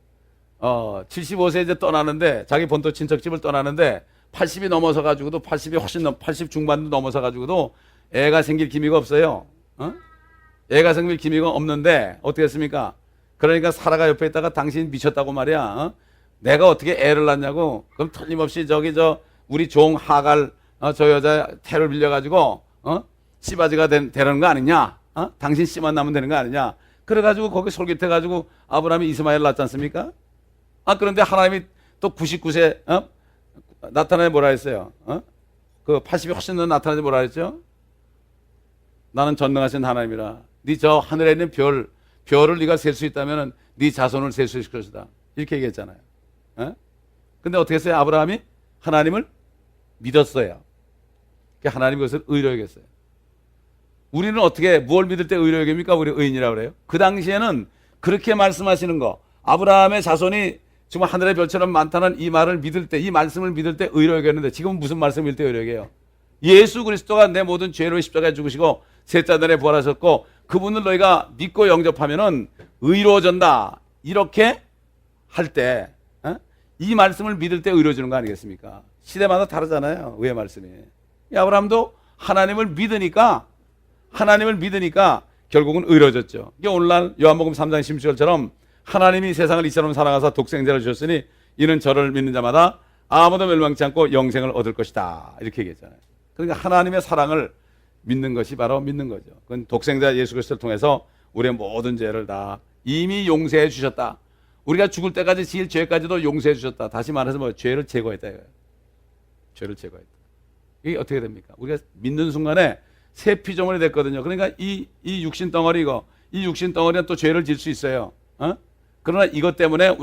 75세 이제 떠나는데 자기 본토 친척집을 떠나는데 80이 넘어서 가지고도 80 중반도 넘어서 가지고도 애가 생길 기미가 없어요. 애가 생길 기미가 없는데 어떻게 했습니까? 그러니까 사라가 옆에 있다가 당신 미쳤다고 말이야. 내가 어떻게 애를 낳냐고. 그럼 틀림없이 우리 종 하갈 저 여자 태를 빌려가지고 씨바지가 되는 거 아니냐? 당신 씨만 나면 되는 거 아니냐? 그래가지고 거기 솔깃해가지고 아브라함이 이스마엘 낳지 않습니까? 그런데 하나님이 또 99세 나타나에 뭐라 했어요? 그 80이 훨씬 더 나타나지 뭐라 했죠? 나는 전능하신 하나님이라. 네 저 하늘에 있는 별을 네가 셀 수 있다면 네 자손을 셀 수 있을 것이다. 이렇게 얘기했잖아요. 근데 어떻게 했어요? 아브라함이 하나님을 믿었어요. 하나님이 그것을 의로 여겼어요. 우리는 어떻게 뭘 믿을 때 의로 여깁니까? 우리 의인이라고 그래요. 그 당시에는 그렇게 말씀하시는 거, 아브라함의 자손이 정말 하늘의 별처럼 많다는 이 말을 믿을 때, 이 말씀을 믿을 때 의로 여겼는데 지금은 무슨 말씀을 믿을 때 의로 여겨요? 예수 그리스도가 내 모든 죄로 십자가에 죽으시고 셋째 날에 부활하셨고 그분을 너희가 믿고 영접하면은 의로워진다. 이렇게 할 때 이 말씀을 믿을 때 의로워지는 거 아니겠습니까? 시대마다 다르잖아요. 의의 말씀이. 아브라함도 하나님을 믿으니까 결국은 의로워졌죠. 이게 오늘날 요한복음 3장 16절처럼 하나님이 세상을 이처럼 사랑하사 독생자를 주셨으니 이는 저를 믿는 자마다 아무도 멸망치 않고 영생을 얻을 것이다. 이렇게 얘기했잖아요. 그러니까 하나님의 사랑을 믿는 것이 바로 믿는 거죠. 그건 독생자 예수 그리스도를 통해서 우리의 모든 죄를 다 이미 용서해 주셨다. 우리가 죽을 때까지 지을 죄까지도 용서해 주셨다. 다시 말해서 죄를 제거했다 이거예요. 죄를 제거했다. 이게 어떻게 됩니까? 우리가 믿는 순간에 새 피조물이 됐거든요. 그러니까 이 육신 덩어리고 이 육신 덩어리는 또 죄를 질 수 있어요. 그러나 이것 때문에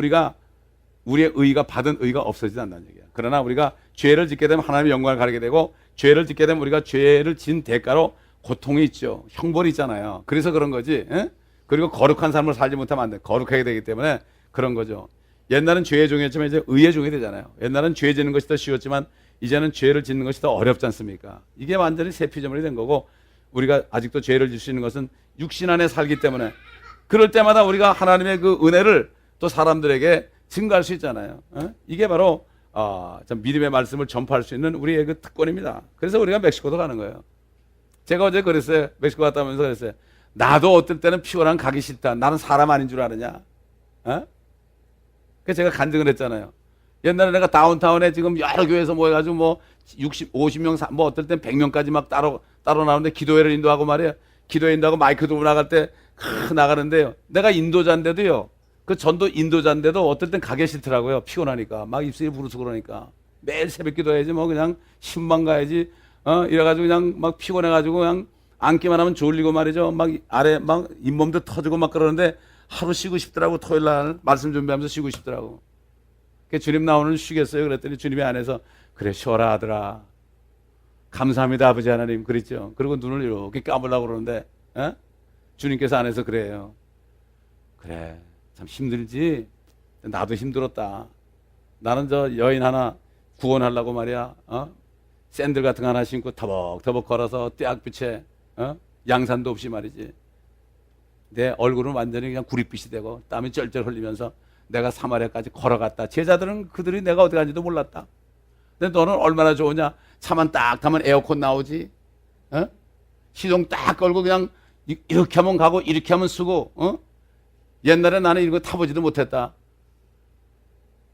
우리의 의가 받은 의가 없어지지 않는다는 얘기야. 그러나 우리가 죄를 짓게 되면 하나님의 영광을 가리게 되고 죄를 짓게 되면 우리가 죄를 진 대가로 고통이 있죠. 형벌이 있잖아요. 그래서 그런 거지. 그리고 거룩한 삶을 살지 못하면 안 돼. 거룩하게 되기 때문에 그런 거죠. 옛날은 죄의 종이었지만 이제 의의 종이 되잖아요. 옛날은 죄 짓는 것이 더 쉬웠지만 이제는 죄를 짓는 것이 더 어렵지 않습니까? 이게 완전히 새 피조물이 된 거고 우리가 아직도 죄를 질 수 있는 것은 육신 안에 살기 때문에 그럴 때마다 우리가 하나님의 그 은혜를 또 사람들에게 증가할 수 있잖아요. 이게 바로 믿음의 말씀을 전파할 수 있는 우리의 그 특권입니다. 그래서 우리가 멕시코도 가는 거예요. 제가 어제 그랬어요. 멕시코 갔다 오면서 그랬어요. 나도 어떨 때는 피곤한 가기 싫다. 나는 사람 아닌 줄 아느냐? 그래서 제가 간증을 했잖아요. 옛날에 내가 다운타운에 지금 여러 교회에서 모여가지고 60, 50명, 어떨 땐 100명까지 막 따로 나오는데 기도회를 인도하고 말이에요. 기도회 인도하고 마이크 들고 나갈 때 나가는데요. 내가 인도자인데도요. 그 전도 인도자인데도 어떨 땐 가기 싫더라고요. 피곤하니까. 막 입술이 부르서 그러니까. 매일 새벽 기도해야지 그냥 신방 가야지. 이래가지고 그냥 막 피곤해가지고 그냥 앉기만 하면 졸리고 말이죠. 막 아래 막 잇몸도 터지고 막 그러는데 하루 쉬고 싶더라고. 토요일 날 말씀 준비하면서 쉬고 싶더라고. 주님 나 오늘 쉬겠어요. 그랬더니 주님이 안에서 그래 쉬어라 아들아. 감사합니다 아버지 하나님 그랬죠. 그리고 눈을 이렇게 감으려고 그러는데 주님께서 안에서 그래요. 그래 참 힘들지. 나도 힘들었다. 나는 저 여인 하나 구원하려고 말이야. 샌들 같은 거 하나 신고 터벅터벅 걸어서 떼약빛에 양산도 없이 말이지. 내 얼굴은 완전히 그냥 구릿빛이 되고 땀이 쩔쩔 흘리면서 내가 사마리아까지 걸어갔다. 제자들은 그들이 내가 어디 간지도 몰랐다. 근데 너는 얼마나 좋으냐. 차만 딱 타면 에어컨 나오지. 시동 딱 걸고 그냥 이렇게 하면 가고 이렇게 하면 쓰고. 옛날에 나는 이런 거 타보지도 못했다.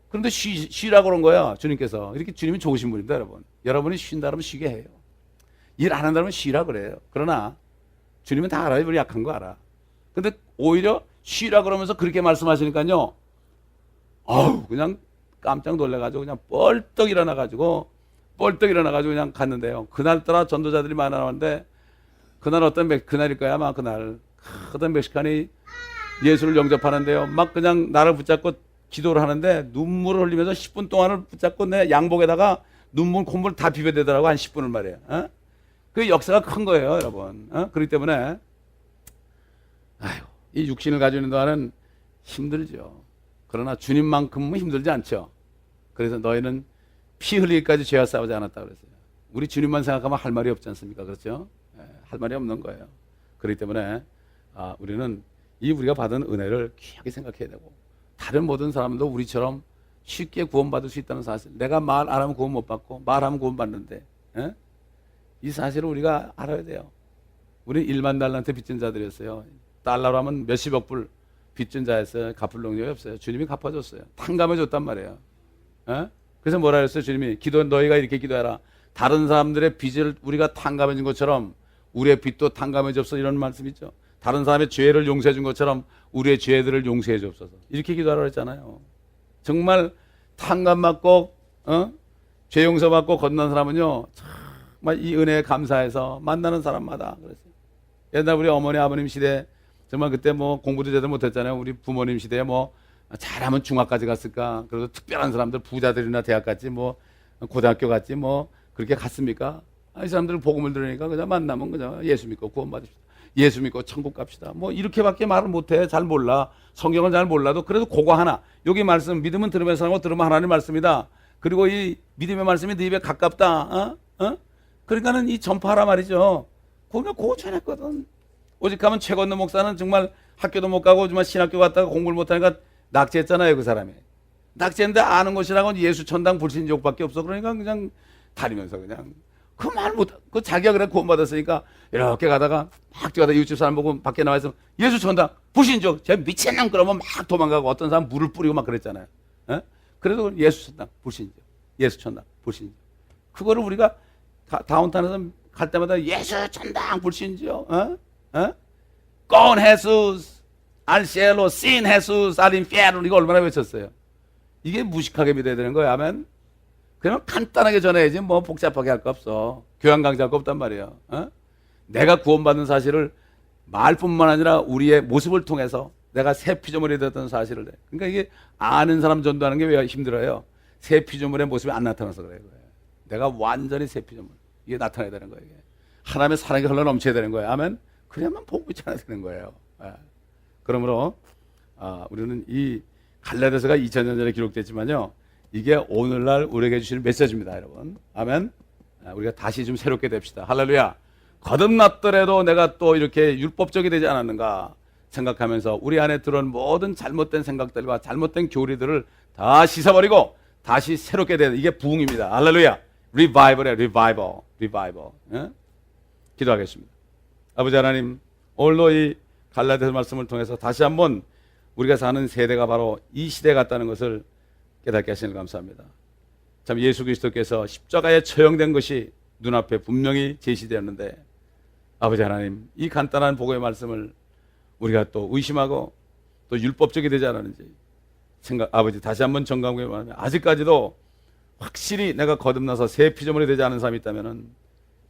그런데 쉬라고 그런 거야 주님께서. 이렇게 주님이 좋으신 분입니다 여러분. 여러분이 쉰다 그러면 쉬게 해요. 일 안 한다 그러면 쉬라 그래요. 그러나 주님은 다 알아요. 우리 약한 거 알아. 근데 오히려 쉬라 그러면서 그렇게 말씀하시니까요. 그냥 깜짝 놀래가지고 그냥 뻘떡 일어나가지고 그냥 갔는데요. 그날따라 전도자들이 많아 나왔는데 그날 그날일 거야 아마 그날 어떤 멕시칸이 예수를 영접하는데요. 막 그냥 나를 붙잡고 기도를 하는데 눈물을 흘리면서 10분 동안을 붙잡고 내 양복에다가 눈물 콧물 다 비벼대더라고 한 10분을 말이에요. 그 역사가 큰 거예요 여러분. 그렇기 때문에 이 육신을 가지고 있는 동안은 힘들죠. 그러나 주님만큼은 힘들지 않죠. 그래서 너희는 피 흘리기까지 죄와 싸우지 않았다 그랬어요. 우리 주님만 생각하면 할 말이 없지 않습니까? 그렇죠? 할 말이 없는 거예요. 그렇기 때문에 우리는 우리가 받은 은혜를 귀하게 생각해야 되고 다른 모든 사람도 우리처럼 쉽게 구원받을 수 있다는 사실. 내가 말 안 하면 구원 못 받고 말하면 구원 받는데 이 사실을 우리가 알아야 돼요. 우리 1만 달란트 빚진 자들이었어요. 달러로 하면 몇십억 불 빚진 자였어요. 갚을 능력이 없어요. 주님이 갚아줬어요. 탕감해 줬단 말이에요. 그래서 뭐라 그랬어요? 주님이 너희가 이렇게 기도해라. 다른 사람들의 빚을 우리가 탕감해 준 것처럼 우리의 빚도 탕감해 줬어. 이런 말씀 있죠. 다른 사람의 죄를 용서해 준 것처럼 우리의 죄들을 용서해 주옵소서. 이렇게 기도하라고 했잖아요. 정말 탕감 받고 죄 용서 받고 건넌 사람은요 정말 이 은혜에 감사해서 만나는 사람마다 그랬어요. 옛날 우리 어머니 아버님 시대 정말 그때 뭐 공부도 제대로 못했잖아요. 우리 부모님 시대에 뭐 잘하면 중학까지 갔을까. 그래도 특별한 사람들 부자들이나 대학 갔지 뭐 고등학교 갔지 뭐 그렇게 갔습니까? 이 사람들 복음을 들으니까 그냥 만나면 그냥 예수 믿고 구원 받읍시다. 예수 믿고 천국 갑시다. 뭐 이렇게밖에 말을 못해. 잘 몰라. 성경을 잘 몰라도 그래도 그거 하나. 여기 말씀 믿으면 들으면서 하고 들으면 하나님 말씀이다. 그리고 이 믿음의 말씀이 네 입에 가깝다. 그러니까는 이 전파하라 말이죠. 그거 전했거든. 오직 하면 최건도 목사는 정말 학교도 못 가고 정말 신학교 갔다가 공부를 못하니까 낙제했잖아요 그 사람이. 낙제인데 아는 것이라고는 예수 천당 불신족밖에 없어. 그러니까 그냥 다니면서 그냥 그 말 못, 그 자기가 그래 구원받았으니까 이렇게 가다가 막 뛰어가다 이웃집 사람 보고 밖에 나와 있으면 예수 천당 불신족 쟤 미친놈 그러면 막 도망가고 어떤 사람 물을 뿌리고 막 그랬잖아요. 그래도 예수 천당 불신족 예수 천당 불신족 그거를 우리가 다운타운에서 갈 때마다 예수 천당 불신족 Con Jesus al cielo sin Jesus al infierno 이거 얼마나 외쳤어요. 이게 무식하게 믿어야 되는 거예요. 아멘. 그냥 간단하게 전해야지 뭐 복잡하게 할 거 없어. 교양 강좌할 거 없단 말이에요. 내가 구원받는 사실을 말뿐만 아니라 우리의 모습을 통해서 내가 새 피조물이 되었던 사실을 그러니까 이게 아는 사람 전도하는 게 왜 힘들어요? 새 피조물의 모습이 안 나타나서 그래요. 내가 완전히 새 피조물 이게 나타나야 되는 거예요. 이게. 하나님의 사랑이 흘러 넘쳐야 되는 거예요. 아멘. 그래야만 복음이 전해야 되는 거예요. 그러므로 우리는 이 갈라디아서가 2000년 전에 기록됐지만요. 이게 오늘날 우리에게 주시는 메시지입니다, 여러분. 아멘. 우리가 다시 좀 새롭게 됩시다. 할렐루야. 거듭났더라도 내가 또 이렇게 율법적이 되지 않았는가 생각하면서 우리 안에 들어온 모든 잘못된 생각들과 잘못된 교리들을 다 씻어버리고 다시 새롭게 되는 이게 부흥입니다. 할렐루야. 리바이벌이에요. 리바이벌. 기도하겠습니다. 아버지 하나님, 오늘도 이 갈라디아서 말씀을 통해서 다시 한번 우리가 사는 세대가 바로 이 시대 같다는 것을 깨닫게 하시는 감사합니다. 참 예수 그리스도께서 십자가에 처형된 것이 눈앞에 분명히 제시되었는데 아버지 하나님 이 간단한 복음의 말씀을 우리가 또 의심하고 또 율법적이 되지 않았는지 아버지 다시 한번 점검해 보면 아직까지도 확실히 내가 거듭나서 새 피조물이 되지 않은 사람이 있다면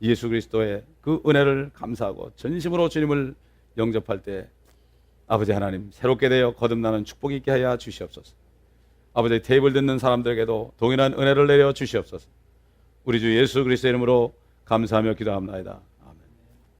예수 그리스도의 그 은혜를 감사하고 전심으로 주님을 영접할 때 아버지 하나님 새롭게 되어 거듭나는 축복이 있게 하여 주시옵소서. 아버지 테이블 듣는 사람들에게도 동일한 은혜를 내려 주시옵소서. 우리 주 예수 그리스도의 이름으로 감사하며 기도합나이다.